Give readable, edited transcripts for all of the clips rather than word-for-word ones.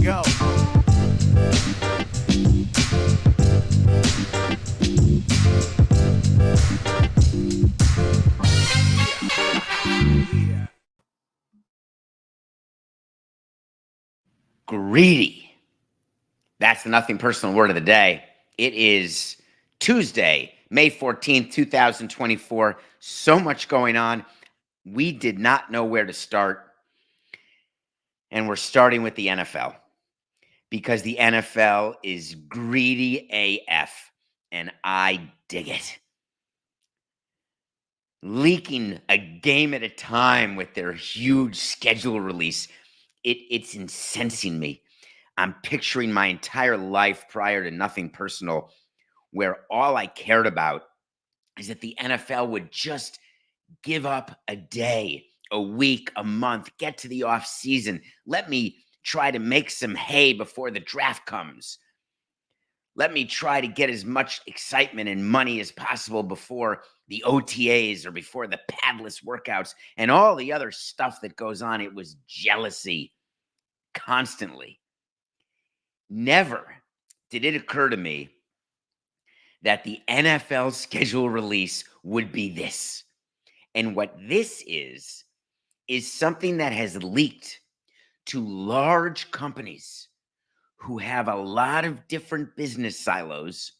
go. Greedy. That's the nothing personal word of the day. It is Tuesday, May 14th, 2024. So much going on. We did not know where to start. And we're starting with the NFL because the NFL is greedy AF, and I dig it. Leaking a game at a time with their huge schedule release. It's incensing me. I'm picturing my entire life prior to nothing personal, where all I cared about is that the NFL would just give up a day, a week, a month, get to the offseason. Let me try to make some hay before the draft comes. Let me try to get as much excitement and money as possible before the OTAs or before the padless workouts and all the other stuff that goes on. It was jealousy constantly. Never did it occur to me that the NFL schedule release would be this. And what this is something that has leaked to large companies who have a lot of different business silos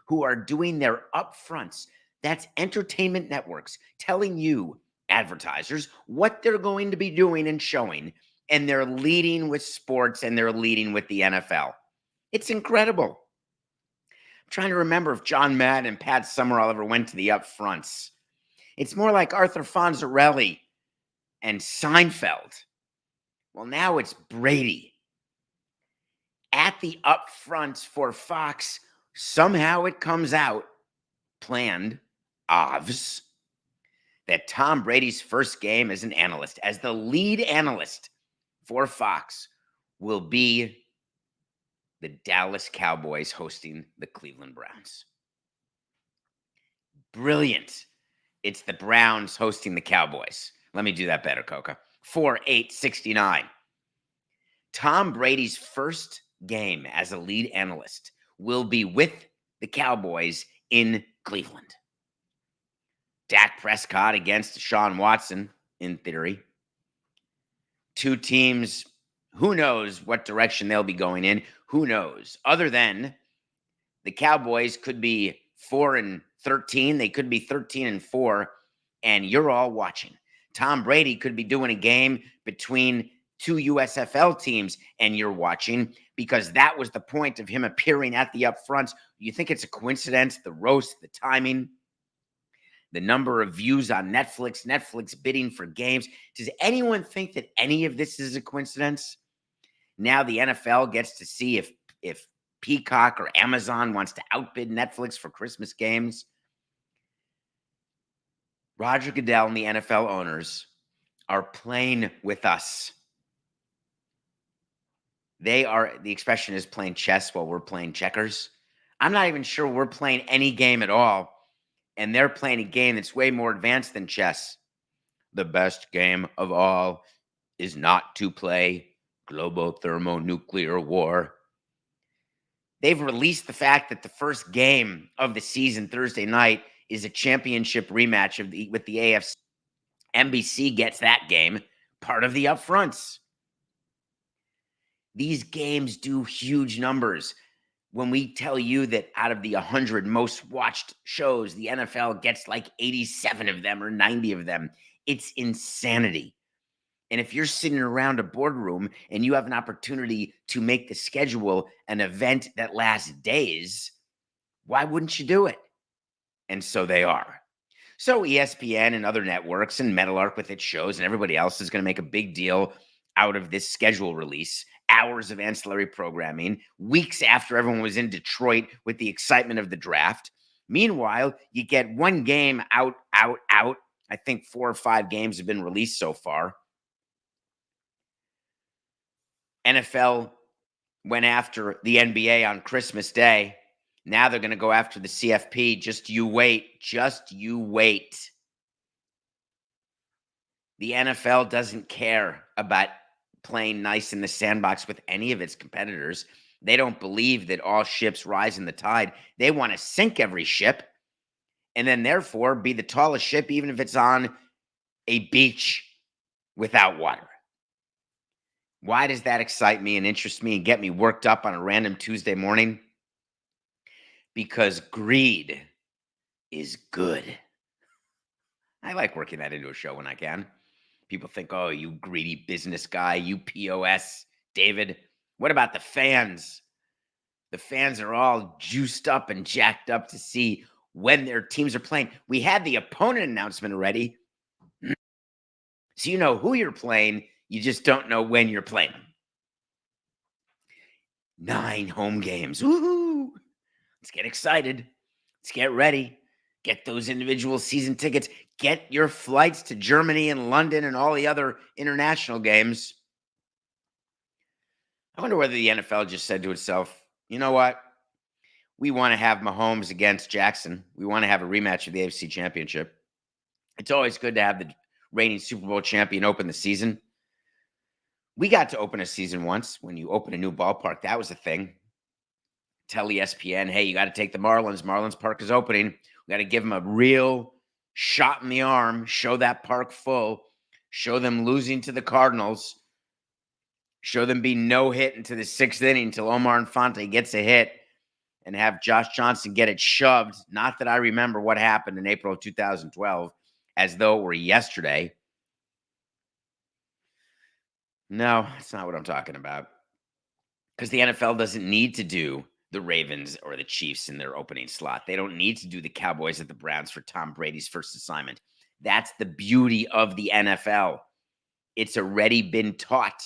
who are doing their upfronts. That's entertainment networks telling you, advertisers, what they're going to be doing and showing. And they're leading with sports and they're leading with the NFL. It's incredible. I'm trying to remember if John Madden and Pat Summerall ever went to the upfronts. It's more like Arthur Fonzarelli and Seinfeld. Well, now it's Brady. At the upfronts for Fox, somehow it comes out, planned, obvs, that Tom Brady's first game as an analyst, as the lead analyst for Fox, will be the Dallas Cowboys hosting the Cleveland Browns. Brilliant. It's the Browns hosting the Cowboys. Let me do that better, Coca. 4-8-69. Tom Brady's first game as a lead analyst will be with the Cowboys in Cleveland. Dak Prescott against Deshaun Watson, in theory. Two teams, who knows what direction they'll be going in. Who knows? Other than the Cowboys could be 4-13. They could be 13-4. And you're all watching. Tom Brady could be doing a game between two USFL teams and you're watching, because that was the point of him appearing at the upfronts. You think it's a coincidence? The roast, the timing, the number of views on Netflix bidding for games. Does anyone think that any of this is a coincidence? Now the NFL gets to see if Peacock or Amazon wants to outbid Netflix for Christmas games. Roger Goodell and the NFL owners are playing with us. The expression is playing chess while we're playing checkers. I'm not even sure we're playing any game at all. And they're playing a game that's way more advanced than chess. The best game of all is not to play globothermonuclear war. They've released the fact that the first game of the season Thursday night is a championship rematch with the AFC. NBC gets that game, part of the upfronts. These games do huge numbers. When we tell you that out of the 100 most watched shows, the NFL gets like 87 of them or 90 of them, it's insanity. And if you're sitting around a boardroom and you have an opportunity to make the schedule an event that lasts days, why wouldn't you do it? And so they are. So ESPN and other networks and Meadowlark with its shows and everybody else is going to make a big deal out of this schedule release. Hours of ancillary programming, weeks after everyone was in Detroit with the excitement of the draft. Meanwhile, you get one game out. I think 4 or 5 games have been released so far. NFL went after the NBA on Christmas Day. Now they're going to go after the CFP. Just you wait. Just you wait. The NFL doesn't care about playing nice in the sandbox with any of its competitors. They don't believe that all ships rise in the tide. They want to sink every ship and then therefore be the tallest ship, even if it's on a beach without water. Why does that excite me and interest me and get me worked up on a random Tuesday morning? Because greed is good. I like working that into a show when I can. People think, oh, you greedy business guy, you POS, David. What about the fans? The fans are all juiced up and jacked up to see when their teams are playing. We had the opponent announcement already. So you know who you're playing. You just don't know when you're playing them. 9 home games. Woohoo! Let's get excited. Let's get ready. Get those individual season tickets. Get your flights to Germany and London and all the other international games. I wonder whether the NFL just said to itself, you know what? We want to have Mahomes against Jackson. We want to have a rematch of the AFC Championship. It's always good to have the reigning Super Bowl champion open the season. We got to open a season once when you open a new ballpark. That was a thing. Tell ESPN, hey, you got to take the Marlins. Marlins Park is opening. We got to give them a real shot in the arm, show that park full, show them losing to the Cardinals, show them being no hit into the 6th inning until Omar Infante gets a hit, and have Josh Johnson get it shoved. Not that I remember what happened in April of 2012 as though it were yesterday. No, that's not what I'm talking about. Because the NFL doesn't need to do the Ravens or the Chiefs in their opening slot. They don't need to do the Cowboys at the Browns for Tom Brady's first assignment. That's the beauty of the NFL. It's already been taught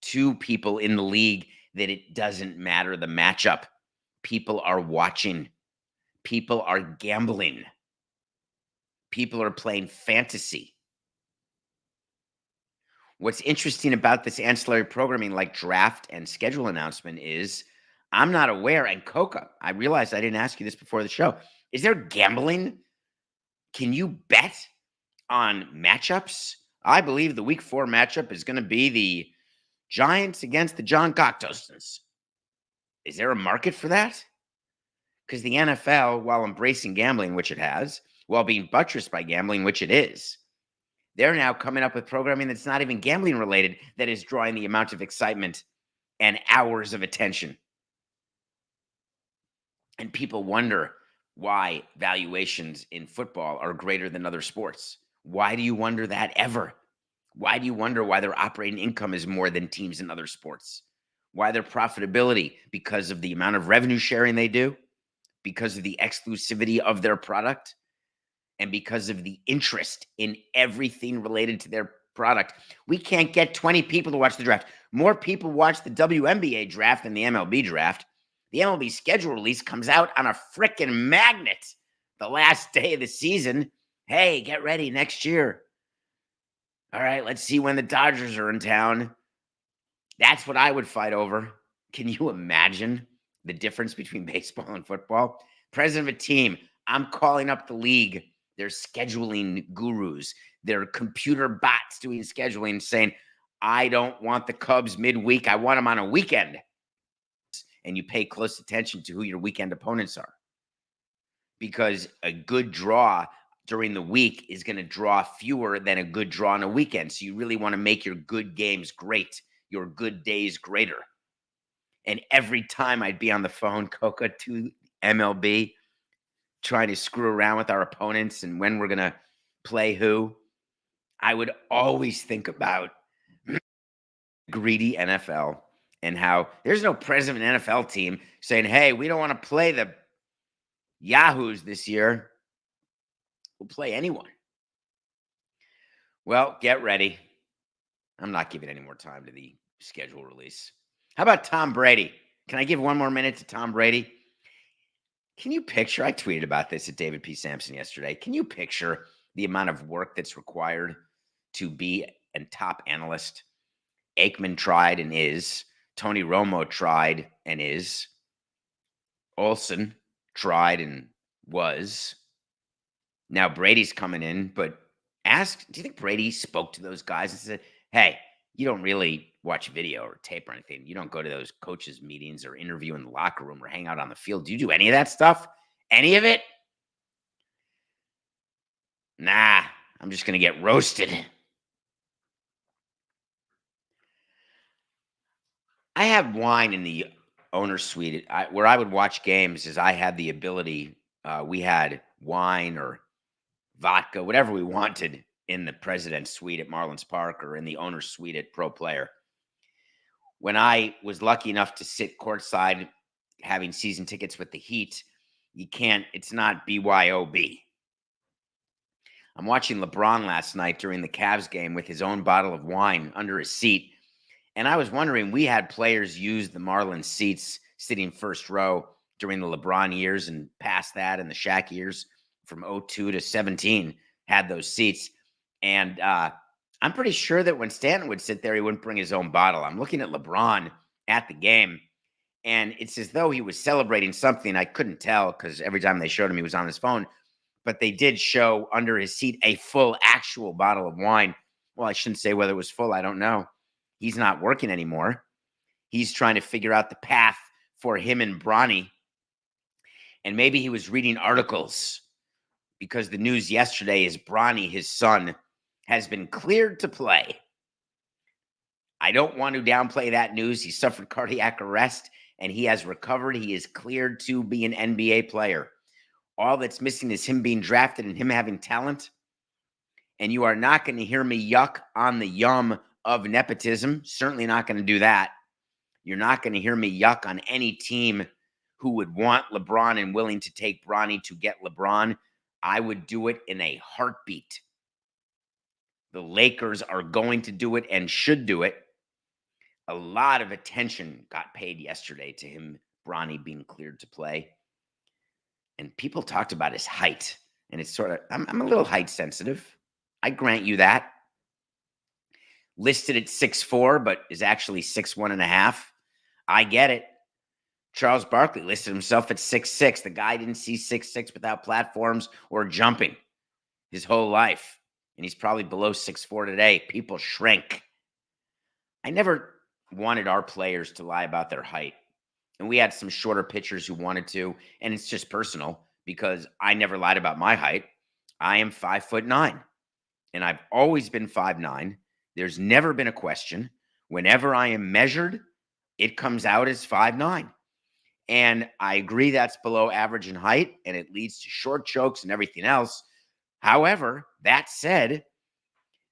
to people in the league that it doesn't matter the matchup. People are watching. People are gambling. People are playing fantasy. What's interesting about this ancillary programming like draft and schedule announcement is I'm not aware, and Coca, I realized I didn't ask you this before the show. Is there gambling? Can you bet on matchups? I believe the week 4 matchup is going to be the Giants against the John Cocktostons. Is there a market for that? Because the NFL, while embracing gambling, which it has, while being buttressed by gambling, which it is, they're now coming up with programming that's not even gambling related that is drawing the amount of excitement and hours of attention. And people wonder why valuations in football are greater than other sports. Why do you wonder that ever? Why do you wonder why their operating income is more than teams in other sports? Why their profitability? Because of the amount of revenue sharing they do, because of the exclusivity of their product, and because of the interest in everything related to their product. We can't get 20 people to watch the draft. More people watch the WNBA draft than the MLB draft. The MLB schedule release comes out on a frickin' magnet the last day of the season. Hey, get ready next year. All right, let's see when the Dodgers are in town. That's what I would fight over. Can you imagine the difference between baseball and football? President of a team, I'm calling up the league. They're scheduling gurus. They're computer bots doing scheduling, saying, I don't want the Cubs midweek. I want them on a weekend. And you pay close attention to who your weekend opponents are. Because a good draw during the week is going to draw fewer than a good draw on a weekend. So you really want to make your good games great, your good days greater. And every time I'd be on the phone, Coca, to MLB, trying to screw around with our opponents and when we're going to play who, I would always think about greedy NFL and how there's no president of an NFL team saying, hey, we don't want to play the Yahoos this year. We'll play anyone. Well, get ready. I'm not giving any more time to the schedule release. How about Tom Brady? Can I give one more minute to Tom Brady? Can you picture, I tweeted about this at David P. Samson yesterday. Can you picture the amount of work that's required to be a top analyst? Aikman tried and is. Tony Romo tried and is. Olsen tried and was. Now Brady's coming in, but do you think Brady spoke to those guys and said, hey, You don't really watch video or tape or anything. You don't go to those coaches' meetings or interview in the locker room or hang out on the field. Do you do any of that stuff? Any of it? Nah, I'm just going to get roasted. I had wine in the owner's suite. Where I would watch games is I had the ability. We had wine or vodka, whatever we wanted in the president's suite at Marlins Park or in the owner's suite at Pro Player. When I was lucky enough to sit courtside having season tickets with the Heat, it's not BYOB. I'm watching LeBron last night during the Cavs game with his own bottle of wine under his seat. And I was wondering, we had players use the Marlins seats sitting first row during the LeBron years and past that, and the Shaq years from 02 to 17 had those seats. And I'm pretty sure that when Stanton would sit there, he wouldn't bring his own bottle. I'm looking at LeBron at the game, and it's as though he was celebrating something. I couldn't tell because every time they showed him, he was on his phone. But they did show under his seat a full actual bottle of wine. Well, I shouldn't say whether it was full. I don't know. He's not working anymore. He's trying to figure out the path for him and Bronny. And maybe he was reading articles because the news yesterday is Bronny, his son, has been cleared to play. I don't want to downplay that news. He suffered cardiac arrest and he has recovered. He is cleared to be an NBA player. All that's missing is him being drafted and him having talent. And you are not going to hear me yuck on the yum of nepotism. Certainly not going to do that. You're not going to hear me yuck on any team who would want LeBron and willing to take Bronny to get LeBron. I would do it in a heartbeat. The Lakers are going to do it and should do it. A lot of attention got paid yesterday to him, Bronny, being cleared to play. And people talked about his height. And it's sort of, I'm a little height sensitive. I grant you that. Listed at 6'4", but is actually 6'1.5". I get it. Charles Barkley listed himself at 6'6". The guy didn't see 6'6" without platforms or jumping his whole life. And he's probably below 6'4" today. People shrink. I never wanted our players to lie about their height. And we had some shorter pitchers who wanted to. And it's just personal because I never lied about my height. I am 5'9". And I've always been 5'9". There's never been a question. Whenever I am measured, it comes out as 5'9". And I agree that's below average in height, and it leads to short chokes and everything else. However, that said,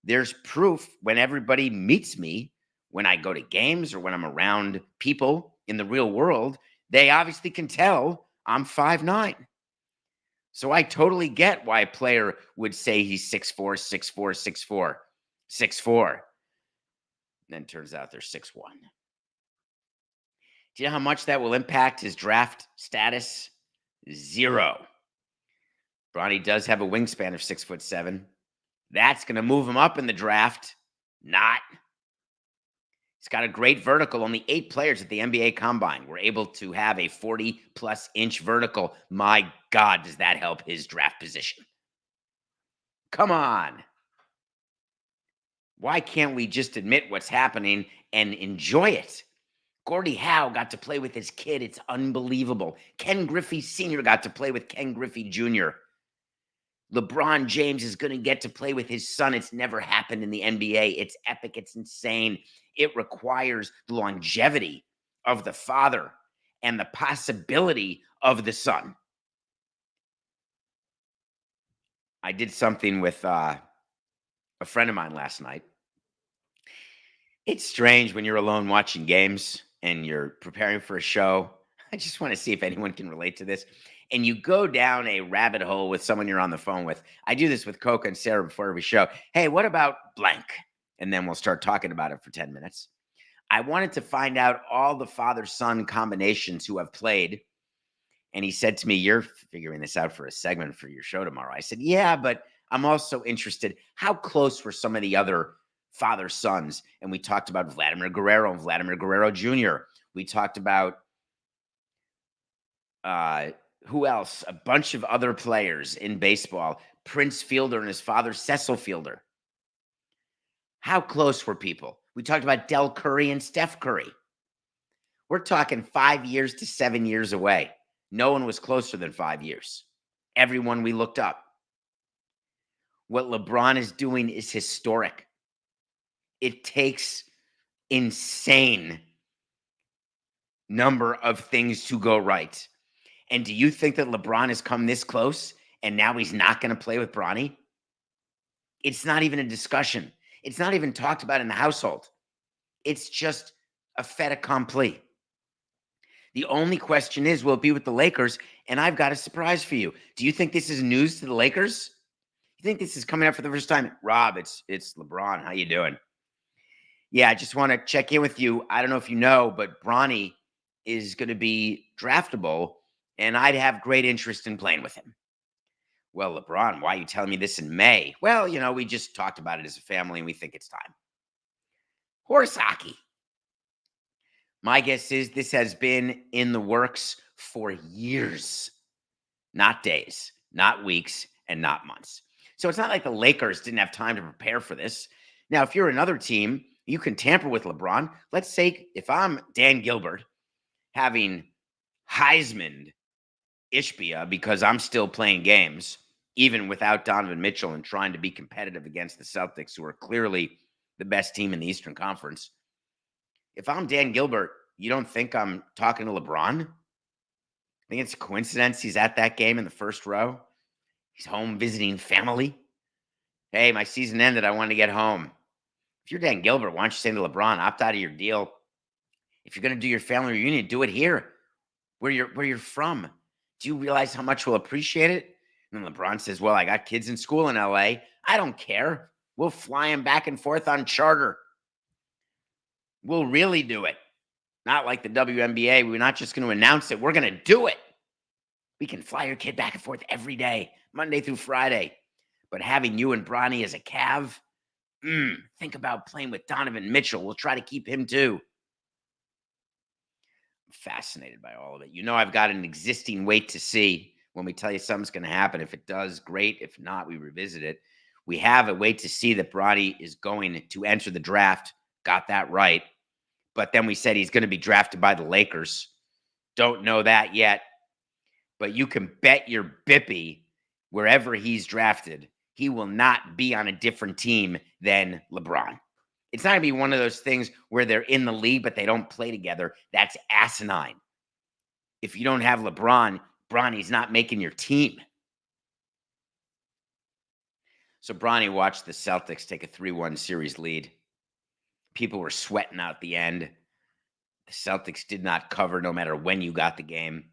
there's proof when everybody meets me, when I go to games or when I'm around people in the real world, they obviously can tell I'm 5'9". So I totally get why a player would say he's 6'4", 6'4", 6'4", 6'4". And then turns out they're 6'1". Do you know how much that will impact his draft status? 0. Bronny does have a wingspan of 6'7". That's going to move him up in the draft. Not. He's got a great vertical. Only 8 players at the NBA Combine were able to have a 40-plus inch vertical. My God, does that help his draft position? Come on. Why can't we just admit what's happening and enjoy it? Gordie Howe got to play with his kid. It's unbelievable. Ken Griffey Sr. got to play with Ken Griffey Jr. LeBron James is going to get to play with his son. It's never happened in the NBA. It's epic. It's insane. It requires the longevity of the father and the possibility of the son. I did something with a friend of mine last night. It's strange when you're alone watching games and you're preparing for a show. I just want to see if anyone can relate to this. And you go down a rabbit hole with someone you're on the phone with. I do this with Coca and Sarah before every show. Hey, what about blank? And then we'll start talking about it for 10 minutes. I wanted to find out all the father-son combinations who have played. And he said to me, you're figuring this out for a segment for your show tomorrow. I said, yeah, but I'm also interested. How close were some of the other father-sons? And we talked about Vladimir Guerrero and Vladimir Guerrero Jr. We talked about who else? A bunch of other players in baseball. Prince Fielder and his father, Cecil Fielder. How close were people? We talked about Del Curry and Steph Curry. We're talking 5 years to 7 years away. No one was closer than 5 years. Everyone we looked up. What LeBron is doing is historic. It takes insane number of things to go right. And do you think that LeBron has come this close and now he's not going to play with Bronny? It's not even a discussion. It's not even talked about in the household. It's just a fait accompli. The only question is, will it be with the Lakers? And I've got a surprise for you. Do you think this is news to the Lakers? You think this is coming up for the first time? Rob, it's LeBron. How you doing? Yeah, I just want to check in with you. I don't know if you know, but Bronny is going to be draftable, and I'd have great interest in playing with him. Well, LeBron, why are you telling me this in May? Well, we just talked about it as a family, and we think it's time. Horse hockey. My guess is this has been in the works for years, not days, not weeks, and not months. So it's not like the Lakers didn't have time to prepare for this. Now, if you're another team, you can tamper with LeBron. Let's say if I'm Dan Gilbert having Heisman Ishbia because I'm still playing games, even without Donovan Mitchell, and trying to be competitive against the Celtics, who are clearly the best team in the Eastern Conference. If I'm Dan Gilbert, you don't think I'm talking to LeBron? I think it's a coincidence he's at that game in the first row. He's home visiting family. Hey, my season ended. I want to get home. If you're Dan Gilbert, why don't you say to LeBron, opt out of your deal? If you're going to do your family reunion, do it here, where you're from. Do you realize how much we'll appreciate it? And then LeBron says, well, I got kids in school in LA. I don't care. We'll fly them back and forth on charter. We'll really do it. Not like the WNBA. We're not just going to announce it. We're going to do it. We can fly your kid back and forth every day, Monday through Friday. But having you and Bronny as a Cav, think about playing with Donovan Mitchell. We'll try to keep him too. I'm fascinated by all of it. I've got an existing wait to see. When we tell you something's going to happen, if it does, great. If not, we revisit it. We have a wait to see that Bronny is going to enter the draft. Got that right. But then we said he's going to be drafted by the Lakers. Don't know that yet. But you can bet your bippy wherever he's drafted, he will not be on a different team than LeBron. It's not going to be one of those things where they're in the league, but they don't play together. That's asinine. If you don't have LeBron, Bronny's not making your team. So Bronny watched the Celtics take a 3-1 series lead. People were sweating out the end. The Celtics did not cover no matter when you got the game.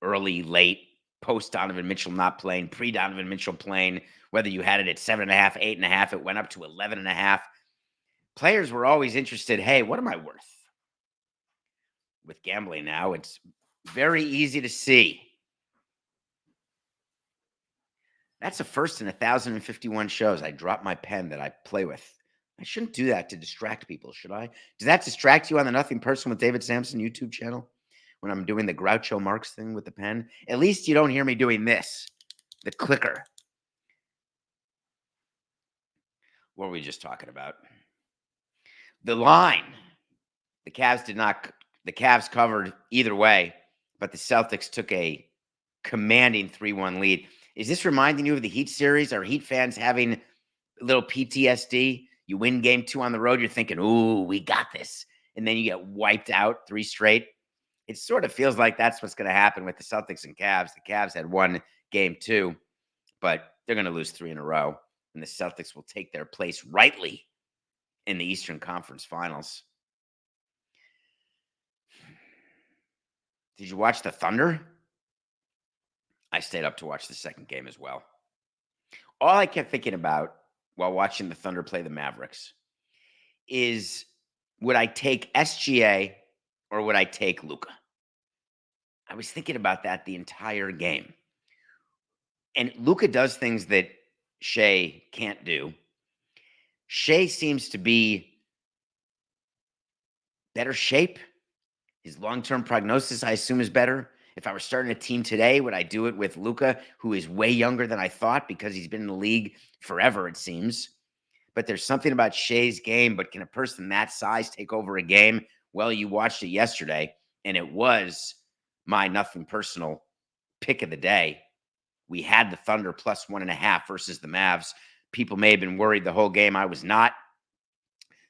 Early, late, post Donovan Mitchell not playing, pre-Donovan Mitchell playing, whether you had it at 7.5, 8.5, it went up to 11.5. Players were always interested, hey, what am I worth? With gambling now, it's very easy to see. That's a first in 1,051 shows. I dropped my pen that I play with. I shouldn't do that to distract people, should I? Does that distract you on the Nothing Personal with David Samson YouTube channel when I'm doing the Groucho Marx thing with the pen? At least you don't hear me doing this, the clicker. What were we just talking about? The line. The Cavs covered either way, but the Celtics took a commanding 3-1 lead. Is this reminding you of the Heat series? Are Heat fans having a little PTSD? You win game 2 on the road, you're thinking, ooh, we got this. And then you get wiped out 3 straight. It sort of feels like that's what's going to happen with the Celtics and Cavs. The Cavs had won game 2, but they're going to lose 3 in a row. And the Celtics will take their place rightly in the Eastern Conference Finals. Did you watch the Thunder? I stayed up to watch the second game as well. All I kept thinking about while watching the Thunder play the Mavericks is, would I take SGA or would I take Luka? I was thinking about that the entire game. And Luka does things that Shea can't do. Shea seems to be better shape. His long-term prognosis, I assume, is better. If I were starting a team today, would I do it with Luka, who is way younger than I thought because he's been in the league forever, it seems. but there's something about Shea's game. But can a person that size take over a game? Well, you watched it yesterday, and it was my nothing personal pick of the day. We had the Thunder plus 1.5 versus the Mavs. People may have been worried the whole game. I was not.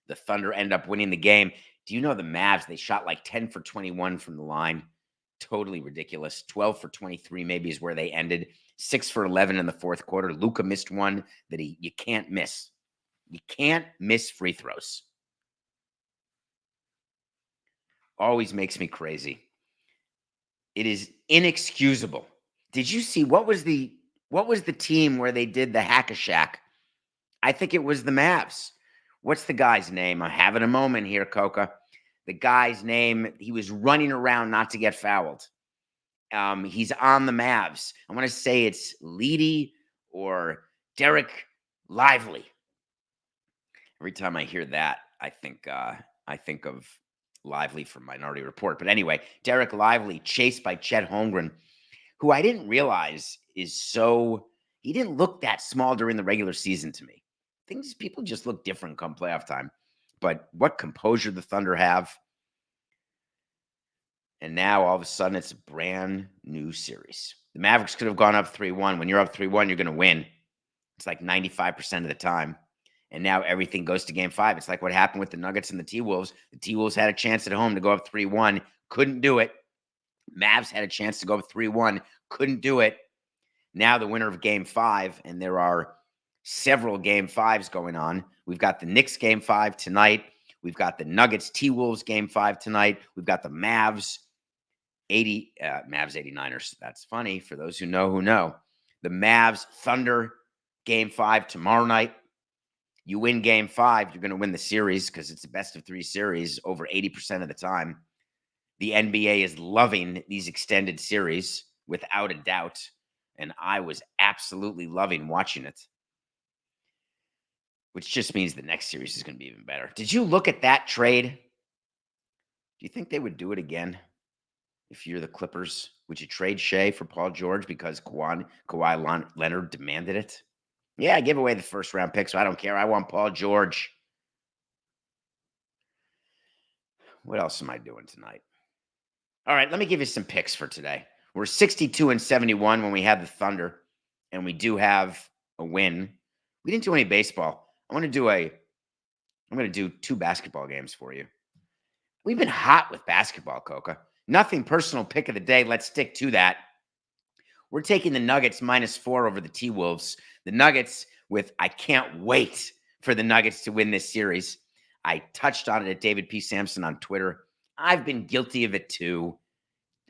The Thunder end up winning the game. Do you know the Mavs? They shot like 10 for 21 from the line. Totally ridiculous. 12 for 23 maybe is where they ended. 6 for 11 in the fourth quarter. Luka missed one that you can't miss. You can't miss free throws. Always makes me crazy. It is inexcusable. Did you see what was the team where they did the hack-a-shack? I think it was the Mavs. What's the guy's name? I'm having a moment here, Coca. The guy's name, he was running around not to get fouled. He's on the Mavs. I want to say it's Leedy or Derek Lively. Every time I hear that, I think of Lively from Minority Report. But anyway, Derek Lively chased by Chet Holmgren, who I didn't realize he didn't look that small during the regular season to me. People just look different come playoff time. But what composure the Thunder have. And now all of a sudden it's a brand new series. The Mavericks could have gone up 3-1. When you're up 3-1, you're going to win. It's like 95% of the time. And now everything goes to game 5. It's like what happened with the Nuggets and the T-Wolves. The T-Wolves had a chance at home to go up 3-1. Couldn't do it. Mavs had a chance to go up 3-1. Couldn't do it. Now the winner of game 5, and there are several game 5s going on. We've got the Knicks game 5 tonight. We've got the Nuggets T-Wolves game 5 tonight. We've got the Mavs 89ers. That's funny for those who know. The Mavs Thunder game 5 tomorrow night. You win game 5, you're going to win the series because it's a best of 3 series over 80% of the time. The NBA is loving these extended series without a doubt. And I was absolutely loving watching it. Which just means the next series is going to be even better. Did you look at that trade? Do you think they would do it again? If you're the Clippers, would you trade Shea for Paul George because Kawhi Leonard demanded it? Yeah, give away the first round pick, so I don't care. I want Paul George. What else am I doing tonight? All right, let me give you some picks for today. We're 62-71 when we have the Thunder, and we do have a win. We didn't do any baseball. I'm going to do 2 basketball games for you. We've been hot with basketball, Coca. Nothing personal pick of the day. Let's stick to that. We're taking the Nuggets -4 over the T-Wolves. The Nuggets I can't wait for the Nuggets to win this series. I touched on it at David P. Samson on Twitter. I've been guilty of it too.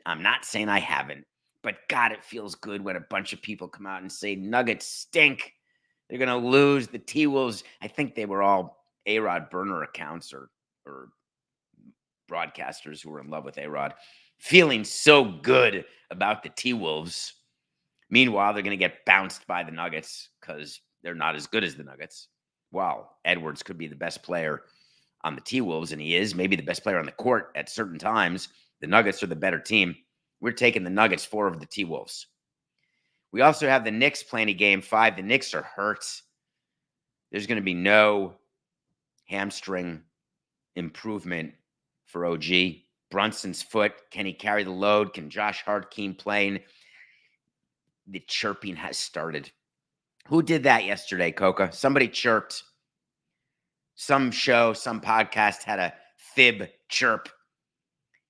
I'm not saying I haven't, but God, it feels good when a bunch of people come out and say Nuggets stink. They're going to lose. The T-Wolves, I think they were all A-Rod burner accounts or broadcasters who were in love with A-Rod, feeling so good about the T-Wolves. Meanwhile, they're going to get bounced by the Nuggets because they're not as good as the Nuggets. Wow, Edwards could be the best player on the T-Wolves, and he is maybe the best player on the court at certain times. The Nuggets are the better team. We're taking the Nuggets 4 over the T-Wolves. We also have the Knicks playing a game 5. The Knicks are hurt. There's going to be no hamstring improvement for OG. Brunson's foot. Can he carry the load? Can Josh Hart keep playing? The chirping has started. Who did that yesterday, Coca? Somebody chirped. Some show, some podcast had a fib chirp.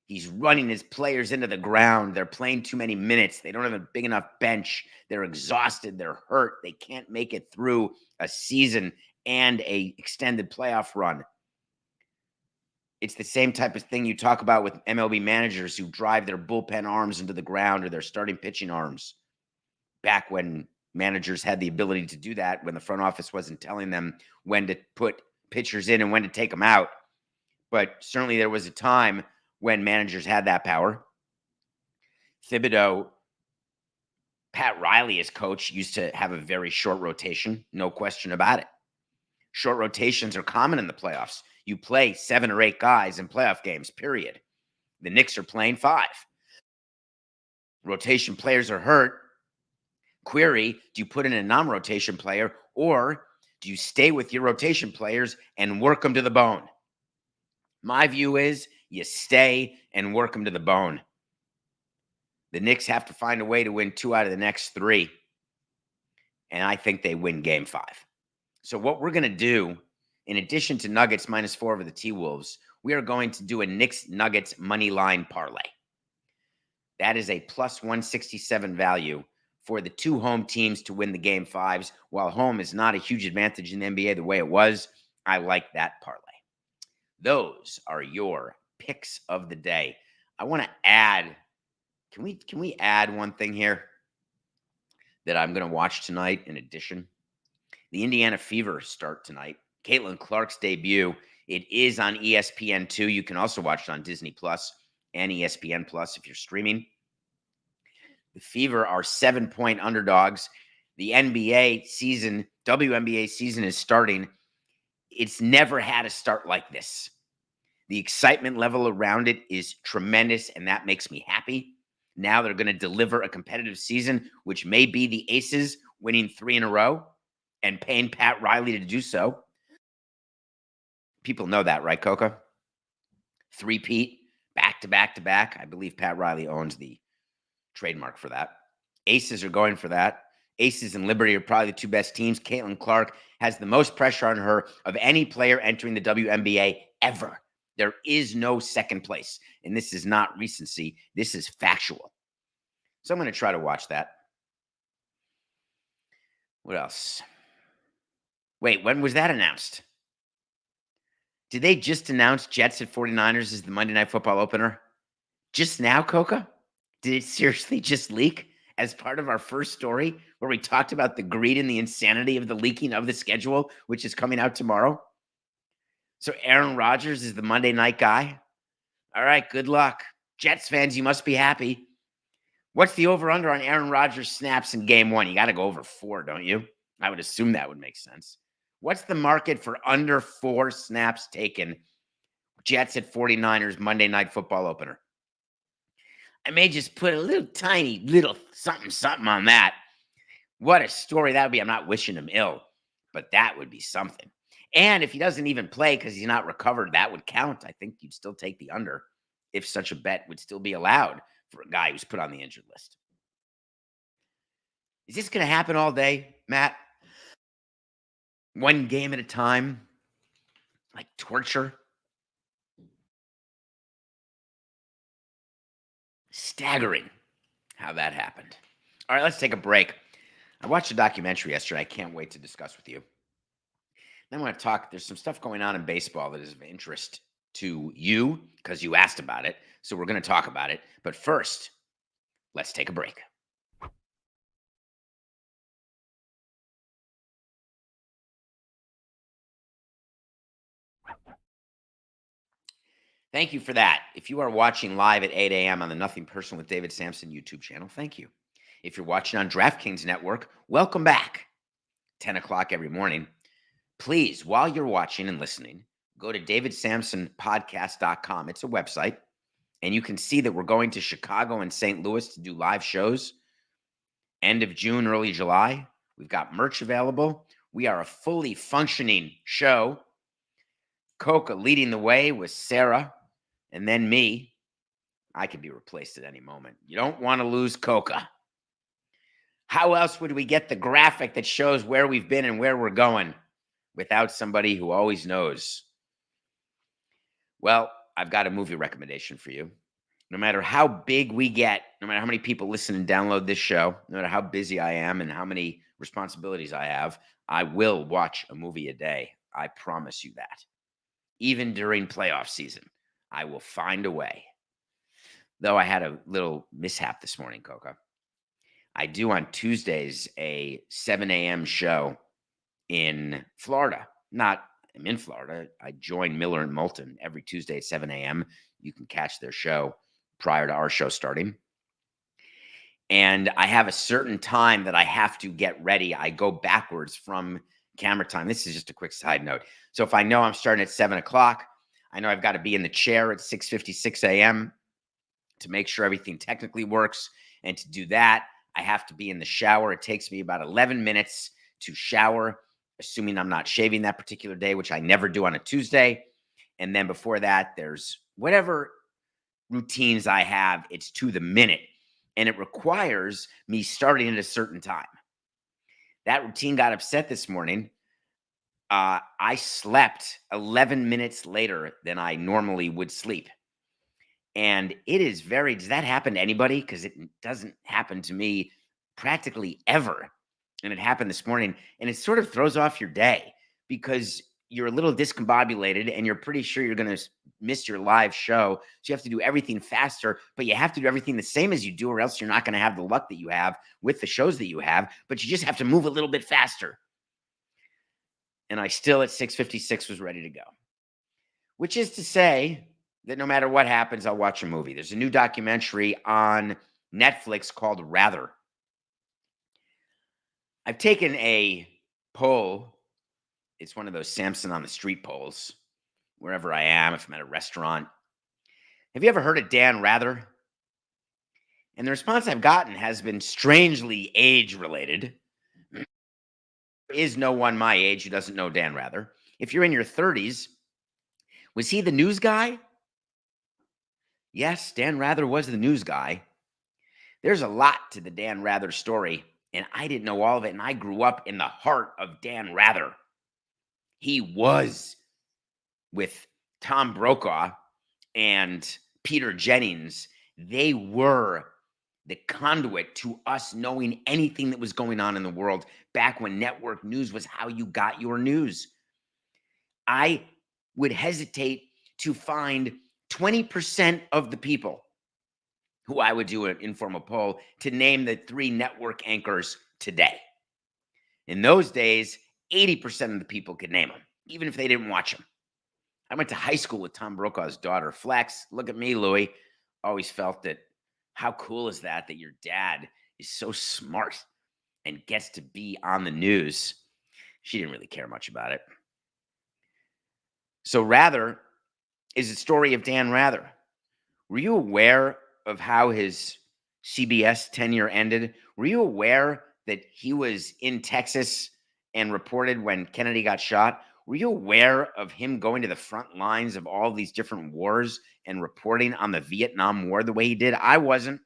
He's running his players into the ground. They're playing too many minutes. They don't have a big enough bench. They're exhausted. They're hurt. They can't make it through a season and a extended playoff run. It's the same type of thing you talk about with MLB managers who drive their bullpen arms into the ground or their starting pitching arms. Back when managers had the ability to do that, when the front office wasn't telling them when to put pitchers in and when to take them out. But certainly there was a time when managers had that power. Thibodeau, Pat Riley as coach, used to have a very short rotation, no question about it. Short rotations are common in the playoffs. You play 7 or 8 guys in playoff games, period. The Knicks are playing 5. Rotation players are hurt. Query, do you put in a non-rotation player or do Do you stay with your rotation players and work them to the bone? My view is you stay and work them to the bone. The Knicks have to find a way to win 2 out of the next 3. And I think they win game 5. So what we're going to do, in addition to Nuggets -4 over the T-Wolves, we are going to do a Knicks-Nuggets money line parlay. That is a plus 167 value for the 2 home teams to win the game 5s. While home is not a huge advantage in the NBA the way it was, I like that parlay. Those are your picks of the day. I want to add, can we add one thing here that I'm going to watch tonight in addition? The Indiana Fever start tonight. Caitlin Clark's debut. It is on ESPN2. You can also watch it on Disney Plus and ESPN Plus if you're streaming. The Fever are 7-point underdogs. The NBA season, WNBA season is starting. It's never had a start like this. The excitement level around it is tremendous, and that makes me happy. Now they're going to deliver a competitive season, which may be the Aces winning 3 in a row and paying Pat Riley to do so. People know that, right, Coca? 3-peat, back to back to back. I believe Pat Riley owns the trademark for that. Aces are going for that. Aces and Liberty are probably the 2 best teams. Caitlin Clark has the most pressure on her of any player entering the WNBA ever. There is no second place. And this is not recency. This is factual. So I'm going to try to watch that. What else? Wait, when was that announced? Did they just announce Jets at 49ers as the Monday Night Football opener? Just now, Coca? Did it seriously just leak as part of our first story where we talked about the greed and the insanity of the leaking of the schedule, which is coming out tomorrow? So Aaron Rodgers is the Monday night guy? All right, good luck. Jets fans, you must be happy. What's the over-under on Aaron Rodgers snaps in game 1? You got to go over 4, don't you? I would assume that would make sense. What's the market for under 4 snaps taken? Jets at 49ers Monday Night Football opener. I may just put a little tiny little something on that. What a story that would be. I'm not wishing him ill, but that would be something. And if he doesn't even play because he's not recovered, that would count. I think you'd still take the under if such a bet would still be allowed for a guy who's put on the injured list. Is this going to happen all day, Matt? One game at a time? Like torture? Staggering how that happened. All right, let's take a break. I watched a documentary yesterday I can't wait to discuss with you. Then I want to talk. There's some stuff going on in baseball that is of interest to you because you asked about it. So we're going to talk about it. But first, let's take a break. Thank you for that. If you are watching live at 8 a.m. on the Nothing Personal with David Samson YouTube channel, thank you. If you're watching on DraftKings Network, welcome back. 10 o'clock every morning. Please, while you're watching and listening, go to davidsamsonpodcast.com. It's a website, and you can see that we're going to Chicago and St. Louis to do live shows. End of June, early July. We've got merch available. We are a fully functioning show. Coca leading the way with Sarah, and then me. I could be replaced at any moment. You don't want to lose Coca. How else would we get the graphic that shows where we've been and where we're going without somebody who always knows? Well, I've got a movie recommendation for you. No matter how big we get, no matter how many people listen and download this show, no matter how busy I am and how many responsibilities I have, I will watch a movie a day. I promise you that. Even during playoff season, I will find a way. Though I had a little mishap this morning, Coca. I do on Tuesdays a 7 a.m. show in Florida. I'm in Florida. I join Miller and Moulton every Tuesday at 7 a.m. You can catch their show prior to our show starting. And I have a certain time that I have to get ready. I go backwards from camera time. This is just a quick side note. So if I know I'm starting at 7 o'clock, I know I've got to be in the chair at 6:56 a.m. to make sure everything technically works. And to do that, I have to be in the shower. It takes me about 11 minutes to shower assuming I'm not shaving that particular day, which I never do on a Tuesday. And then before that, there's whatever routines I have, it's to the minute. And it requires me starting at a certain time. That routine got upset this morning. I slept 11 minutes later than I normally would sleep. And it is does that happen to anybody? Because it doesn't happen to me practically ever. And it happened this morning. And it sort of throws off your day because you're a little discombobulated and you're pretty sure you're going to miss your live show. So you have to do everything faster, but you have to do everything the same as you do, or else you're not going to have the luck that you have with the shows that you have, but you just have to move a little bit faster. And I still at 6:56 was ready to go, which is to say that no matter what happens, I'll watch a movie. There's a new documentary on Netflix called Rather. I've taken a poll. It's one of those Samson on the street polls, wherever I am, if I'm at a restaurant. Have you ever heard of Dan Rather? And the response I've gotten has been strangely age-related. There is no one my age who doesn't know Dan Rather. If you're in your 30s, was he the news guy? Yes, Dan Rather was the news guy. There's a lot to the Dan Rather story, and I didn't know all of it, and I grew up in the heart of Dan Rather. He was with Tom Brokaw and Peter Jennings. They were the conduit to us knowing anything that was going on in the world back when network news was how you got your news. I would hesitate to find 20% of the people who I would do an informal poll to name the 3 network anchors today. In those days, 80% of the people could name them, even if they didn't watch them. I went to high school with Tom Brokaw's daughter, Flex. Look at me, Louie. Always felt that, how cool is that your dad is so smart and gets to be on the news? She didn't really care much about it. So Rather is the story of Dan Rather. Were you aware of how his CBS tenure ended? Were you aware that he was in Texas and reported when Kennedy got shot? Were you aware of him going to the front lines of all these different wars and reporting on the Vietnam War the way he did? I wasn't.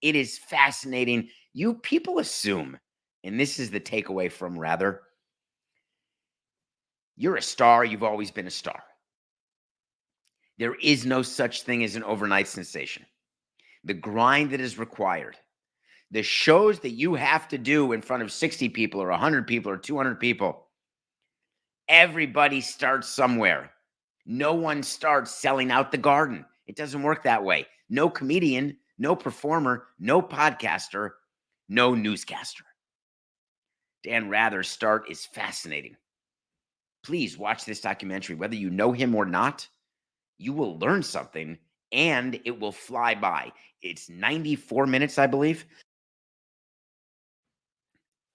It is fascinating. You people assume, and this is the takeaway from Rather, you're a star. You've always been a star. There is no such thing as an overnight sensation. The grind that is required, the shows that you have to do in front of 60 people or 100 people or 200 people, everybody starts somewhere. No one starts selling out the garden. It doesn't work that way. No comedian, no performer, no podcaster, no newscaster. Dan Rather's start is fascinating. Please watch this documentary. Whether you know him or not, you will learn something and it will fly by. It's 94 minutes, I believe.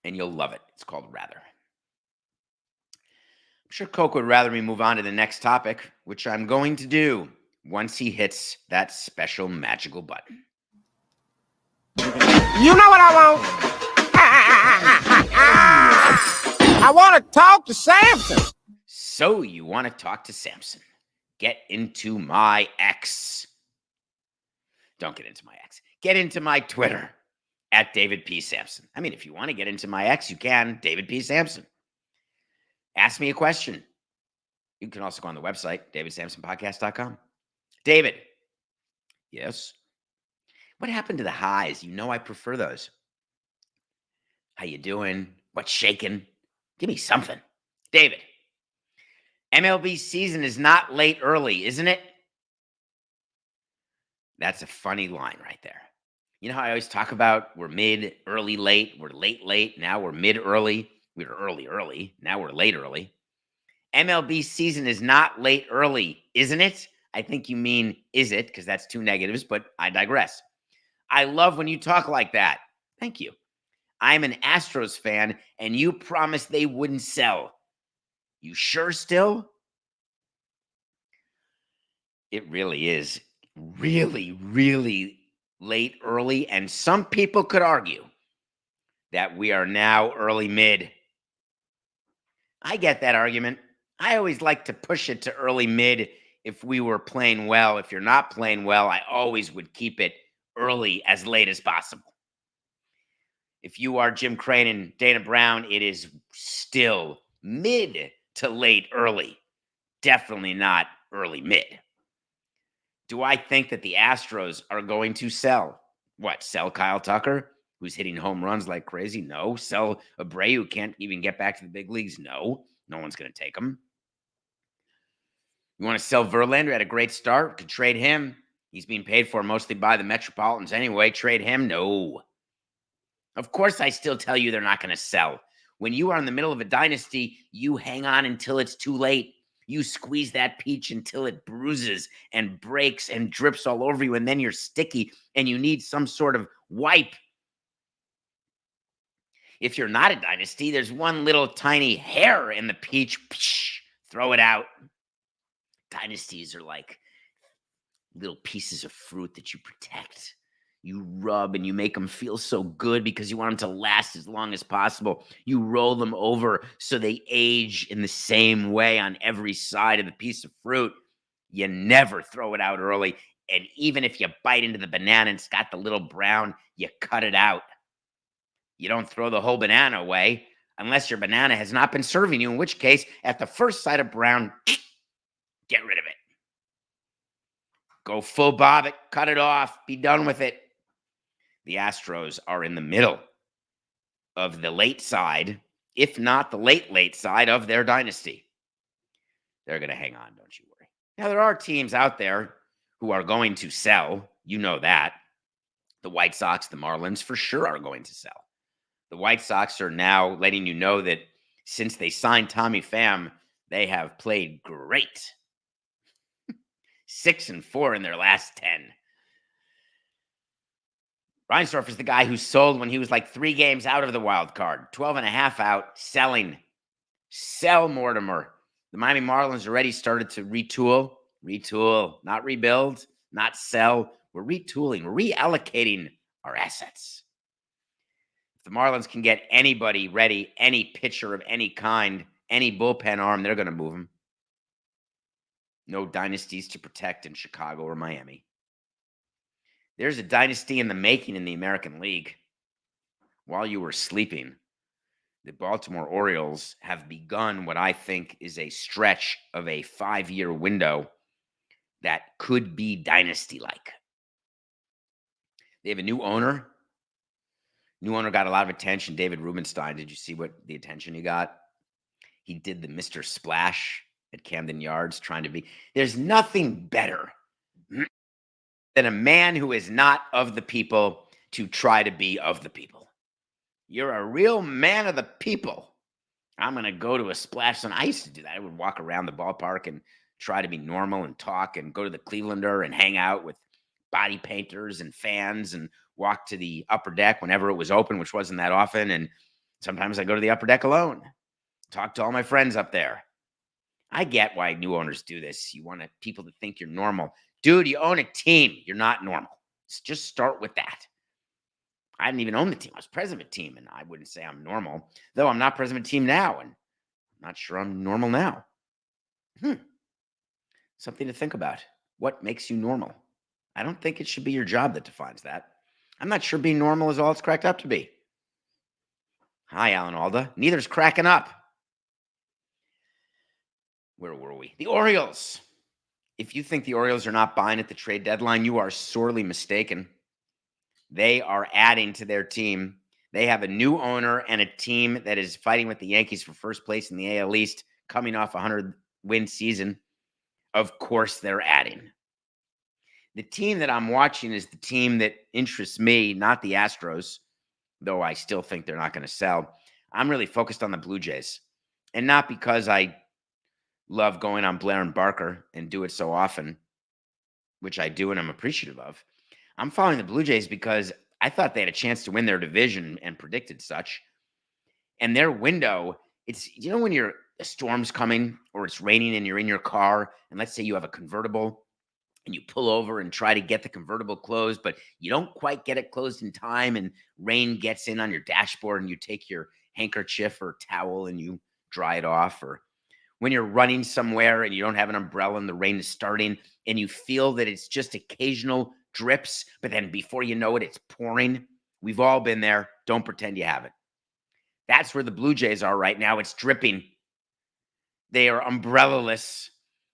And you'll love it. It's called Rather. I'm sure Coke would rather me move on to the next topic, which I'm going to do once he hits that special magical button. You know what I want? I want to talk to Samson. So you want to talk to Samson? Get into my X. Don't get into my X. Get into my Twitter at David P. Samson. I mean, if you want to get into my X, you can. David P. Samson. Ask me a question. You can also go on the website, davidsamsonpodcast.com. David. Yes. What happened to the highs? You know I prefer those. How you doing? What's shaking? Give me something. David. MLB season is not late early, isn't it? That's a funny line right there. You know how I always talk about we're mid, early, late. We're late, late. Now we're mid, early. We were early, early. Now we're late, early. MLB season is not late early, isn't it? I think you mean is it, because that's 2 negatives, but I digress. I love when you talk like that. Thank you. I'm an Astros fan, and you promised they wouldn't sell. You sure still? It really is really, really late early, and some people could argue that we are now early mid. I get that argument. I always like to push it to early mid if we were playing well. If you're not playing well, I always would keep it early as late as possible. If you are Jim Crane and Dana Brown, it is still mid to late early. Definitely not early mid. Do I think that the Astros are going to sell? What, sell Kyle Tucker, who's hitting home runs like crazy? No. Sell Abreu, who can't even get back to the big leagues? No. No one's going to take him. You want to sell Verlander? Had a great start. Could trade him. He's being paid for mostly by the Metropolitans anyway. Trade him? No. Of course, I still tell you they're not going to sell. When you are in the middle of a dynasty, you hang on until it's too late. You squeeze that peach until it bruises and breaks and drips all over you, and then you're sticky and you need some sort of wipe. If you're not a dynasty, there's one little tiny hair in the peach. Psh, throw it out. Dynasties are like little pieces of fruit that you protect. You rub and you make them feel so good because you want them to last as long as possible. You roll them over so they age in the same way on every side of the piece of fruit. You never throw it out early. And even if you bite into the banana and it's got the little brown, you cut it out. You don't throw the whole banana away unless your banana has not been serving you, in which case, at the first sight of brown, get rid of it. Go full bob it, cut it off, be done with it. The Astros are in the middle of the late side, if not the late side of their dynasty. They're going to hang on, don't you worry. Now, there are teams out there who are going to sell. You know that. The White Sox, the Marlins, for sure are going to sell. The White Sox are now letting you know that since they signed Tommy Pham, they have played great. 6-4 in their last 10. Reinsdorf is the guy who sold when he was like 3 games out of the wild card, 12.5 out, selling. Sell Mortimer. The Miami Marlins already started to retool, not rebuild, not sell. We're retooling, we're reallocating our assets. If the Marlins can get anybody ready, any pitcher of any kind, any bullpen arm, they're going to move him. No dynasties to protect in Chicago or Miami. There's a dynasty in the making in the American League. While you were sleeping, the Baltimore Orioles have begun what I think is a stretch of a 5-year window that could be dynasty-like. They have a new owner. New owner got a lot of attention. David Rubenstein. Did you see what the attention he got? He did the Mr. Splash at Camden Yards trying to be. There's nothing better than a man who is not of the people to try to be of the people. You're a real man of the people. I'm going to go to a splash zone. I used to do that. I would walk around the ballpark and try to be normal and talk and go to the Clevelander and hang out with body painters and fans and walk to the upper deck whenever it was open, which wasn't that often. And sometimes I go to the upper deck alone, talk to all my friends up there. I get why new owners do this. You want people to think you're normal. Dude, you own a team. You're not normal. Just start with that. I didn't even own the team. I was president of the team, and I wouldn't say I'm normal, though I'm not president of the team now, and I'm not sure I'm normal now. Something to think about. What makes you normal? I don't think it should be your job that defines that. I'm not sure being normal is all it's cracked up to be. Hi, Alan Alda. Neither's cracking up. Where were we? The Orioles. If you think the Orioles are not buying at the trade deadline, you are sorely mistaken. They are adding to their team. They have a new owner and a team that is fighting with the Yankees for first place in the AL East, coming off a 100-win season. Of course, they're adding. The team that I'm watching is the team that interests me, not the Astros, though I still think they're not going to sell. I'm really focused on the Blue Jays, and not because I love going on Blair and Barker and do it so often, which I do and I'm appreciative of. I'm following the Blue Jays because I thought they had a chance to win their division and predicted such. And their window, it's, when a storm's coming or it's raining and you're in your car, and let's say you have a convertible and you pull over and try to get the convertible closed, but you don't quite get it closed in time, and rain gets in on your dashboard, and you take your handkerchief or towel and you dry it off, or when you're running somewhere and you don't have an umbrella and the rain is starting and you feel that it's just occasional drips, but then before you know it, it's pouring. We've all been there. Don't pretend you haven't. That's where the Blue Jays are right now. It's dripping. They are umbrella-less,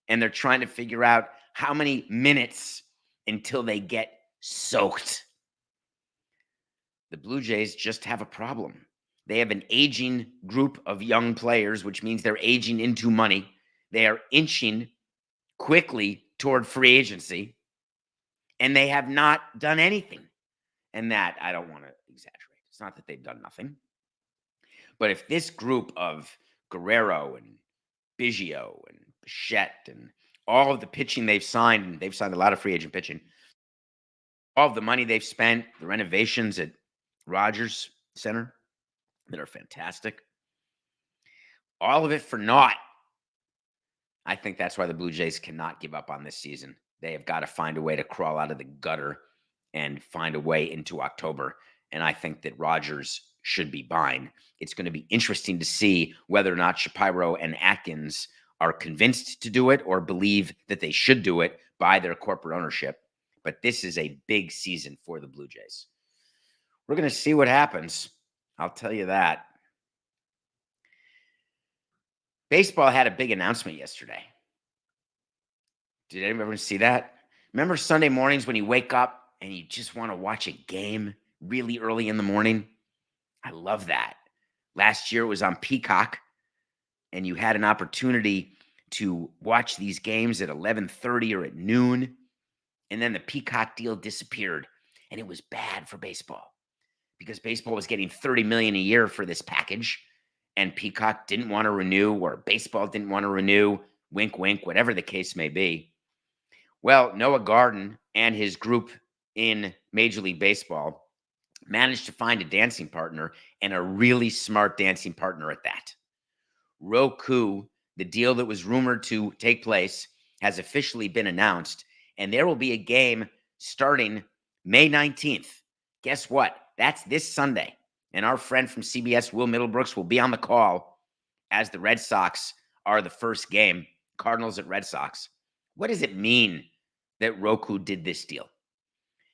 and they're trying to figure out how many minutes until they get soaked. The Blue Jays just have a problem. They have an aging group of young players, which means they're aging into money. They are inching quickly toward free agency, and they have not done anything. And that, I don't want to exaggerate. It's not that they've done nothing. But if this group of Guerrero and Biggio and Bichette and all of the pitching they've signed, and they've signed a lot of free agent pitching, all of the money they've spent, the renovations at Rogers Center that are fantastic, all of it for naught. I think that's why the Blue Jays cannot give up on this season. They have got to find a way to crawl out of the gutter and find a way into October. And I think that Rogers should be buying. It's going to be interesting to see whether or not Shapiro and Atkins are convinced to do it or believe that they should do it by their corporate ownership. But this is a big season for the Blue Jays. We're going to see what happens. I'll tell you that. Baseball had a big announcement yesterday. Did anyone see that? Remember Sunday mornings when you wake up and you just want to watch a game really early in the morning? I love that. Last year it was on Peacock, and you had an opportunity to watch these games at 11:30 or at noon, and then the Peacock deal disappeared, and it was bad for baseball because baseball was getting $30 million a year for this package, and Peacock didn't want to renew, or baseball didn't want to renew, wink, wink, whatever the case may be. Well, Noah Garden and his group in Major League Baseball managed to find a dancing partner, and a really smart dancing partner at that. Roku, the deal that was rumored to take place, has officially been announced, and there will be a game starting May 19th. Guess what? That's this Sunday. And our friend from CBS, Will Middlebrooks, will be on the call as the Red Sox are the first game, Cardinals at Red Sox. What does it mean that Roku did this deal?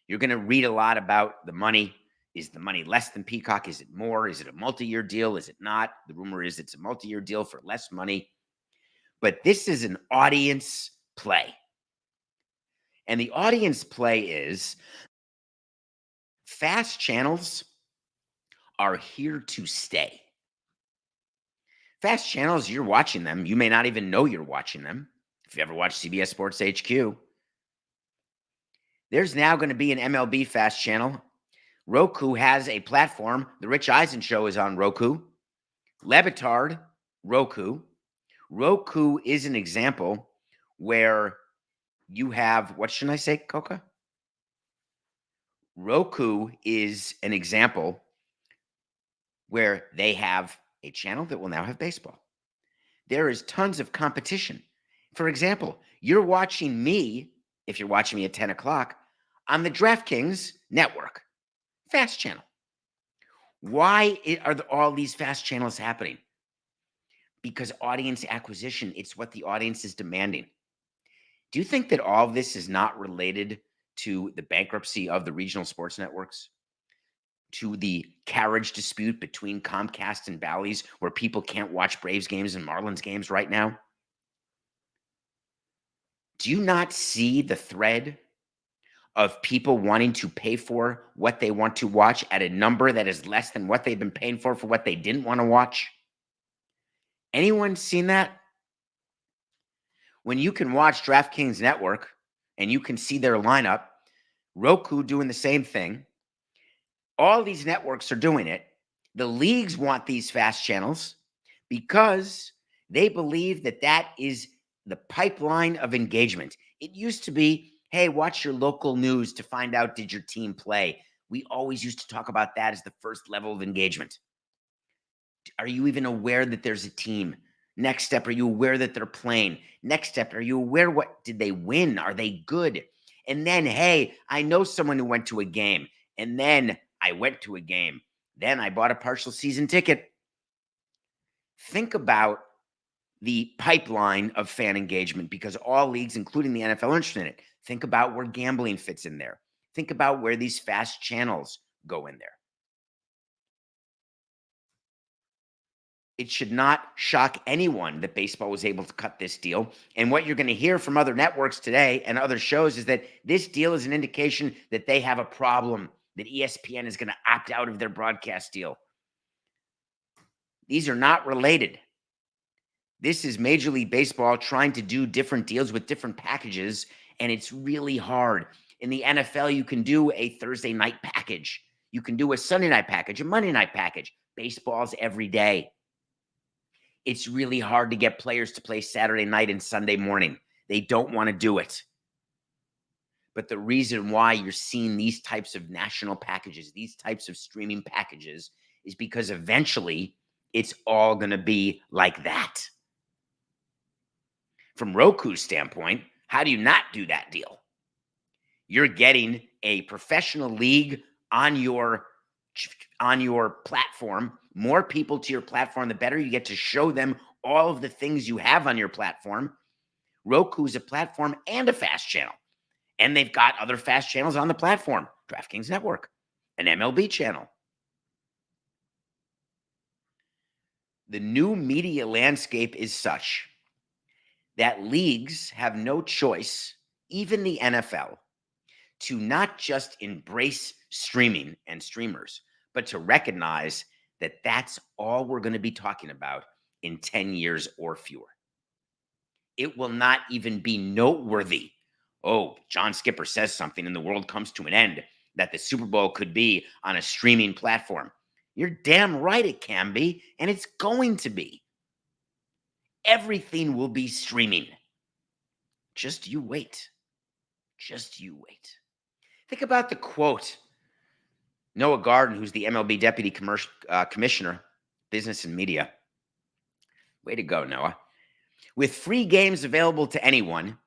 You're going to read a lot about the money. Is the money less than Peacock? Is it more? Is it a multi-year deal? Is it not? The rumor is it's a multi-year deal for less money. But this is an audience play. And the audience play is fast channels are here to stay. Fast channels, you're watching them. You may not even know you're watching them. If you ever watch CBS Sports HQ, there's now going to be an MLB fast channel. Roku has a platform. The Rich Eisen Show is on Roku. Levitard, Roku. Roku is an example where you have, what should I say, Coca? Roku is an example where they have a channel that will now have baseball. There is tons of competition. For example, you're watching me, if you're watching me at 10 o'clock, on the DraftKings network. Fast channel. Why are all these fast channels happening? Because audience acquisition, it's what the audience is demanding. Do you think that all of this is not related to the bankruptcy of the regional sports networks? To the carriage dispute between Comcast and Bally's, where people can't watch Braves games and Marlins games right now? Do you not see the thread of people wanting to pay for what they want to watch at a number that is less than what they've been paying for what they didn't want to watch? Anyone seen that? When you can watch DraftKings Network and you can see their lineup, Roku doing the same thing, all these networks are doing it. The leagues want these fast channels because they believe that that is the pipeline of engagement. It used to be, hey, watch your local news to find out, did your team play? We always used to talk about that as the first level of engagement. Are you even aware that there's a team? Next step, are you aware that they're playing? Next step, are you aware what did they win? Are they good? And then, hey, I know someone who went to a game. And then I went to a game. Then I bought a partial season ticket. Think about the pipeline of fan engagement, because all leagues, including the NFL, are interested in it. Think about where gambling fits in there. Think about where these fast channels go in there. It should not shock anyone that baseball was able to cut this deal. And what you're going to hear from other networks today and other shows is that this deal is an indication that they have a problem, that ESPN is going to opt out of their broadcast deal. These are not related. This is Major League Baseball trying to do different deals with different packages, and it's really hard. In the NFL, you can do a Thursday night package. You can do a Sunday night package, a Monday night package. Baseball's every day. It's really hard to get players to play Saturday night and Sunday morning. They don't want to do it. But the reason why you're seeing these types of national packages, these types of streaming packages, is because eventually it's all going to be like that. From Roku's standpoint, how do you not do that deal? You're getting a professional league on your platform. More people to your platform, the better. You get to show them all of the things you have on your platform. Roku is a platform and a fast channel. And they've got other fast channels on the platform. DraftKings Network, an MLB channel. The new media landscape is such that leagues have no choice, even the NFL, to not just embrace streaming and streamers, but to recognize that that's all we're going to be talking about in 10 years or fewer. It will not even be noteworthy. Oh, John Skipper says something and the world comes to an end, that the Super Bowl could be on a streaming platform. You're damn right it can be, and it's going to be. Everything will be streaming. Just you wait. Just you wait. Think about the quote. Noah Garden, who's the MLB Deputy Commissioner, Business and Media. Way to go, Noah. With free games available to anyone,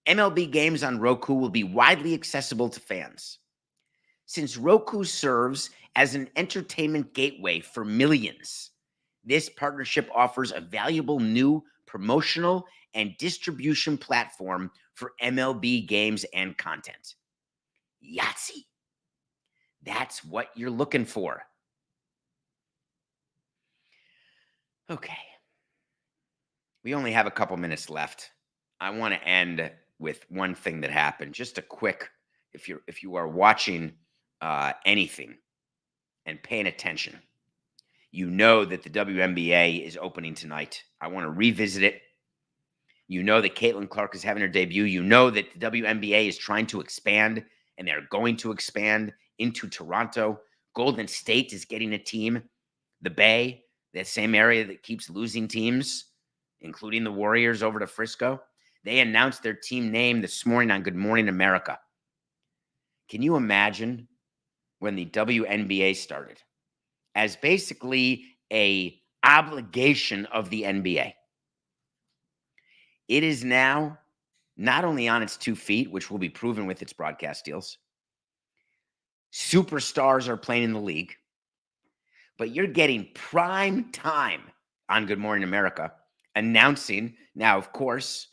MLB games on Roku will be widely accessible to fans. Since Roku serves as an entertainment gateway for millions, this partnership offers a valuable new promotional and distribution platform for MLB games and content. Yahtzee. That's what you're looking for. Okay. We only have a couple minutes left. I want to end with one thing that happened. Just a quick, if you are watching anything and paying attention, you know that the WNBA is opening tonight. I want to revisit it. You know that Caitlin Clark is having her debut. You know that the WNBA is trying to expand, and they're going to expand into Toronto. Golden State is getting a team. The Bay, that same area that keeps losing teams, including the Warriors over to Frisco. They announced their team name this morning on Good Morning America. Can you imagine when the WNBA started as basically a obligation of the NBA? It is now not only on its 2 feet, which will be proven with its broadcast deals. Superstars are playing in the league, but you're getting prime time on Good Morning America announcing. Now, of course,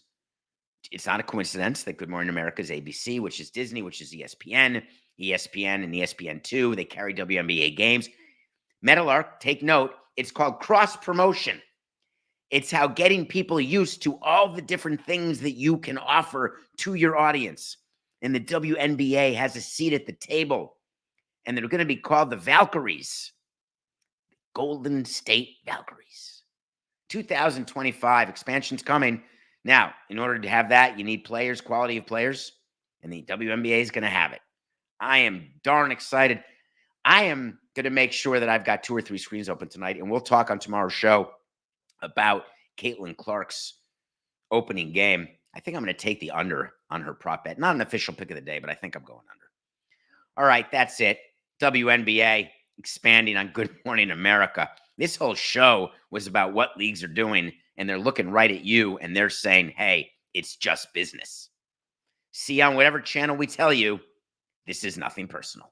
it's not a coincidence that Good Morning America is ABC, which is Disney, which is ESPN and ESPN2. They carry WNBA games. Meadowlark, take note, it's called cross promotion. It's how getting people used to all the different things that you can offer to your audience. And the WNBA has a seat at the table. And they're going to be called the Valkyries. Golden State Valkyries. 2025, expansion's coming. Now, in order to have that, you need players, quality of players, and the WNBA is going to have it. I am darn excited. I am going to make sure that I've got 2 or 3 screens open tonight, and we'll talk on tomorrow's show about Caitlin Clark's opening game. I think I'm going to take the under on her prop bet. Not an official pick of the day, but I think I'm going under. All right, that's it. WNBA expanding on Good Morning America. This whole show was about what leagues are doing, and they're looking right at you, and they're saying, hey, it's just business. See on whatever channel we tell you, this is nothing personal.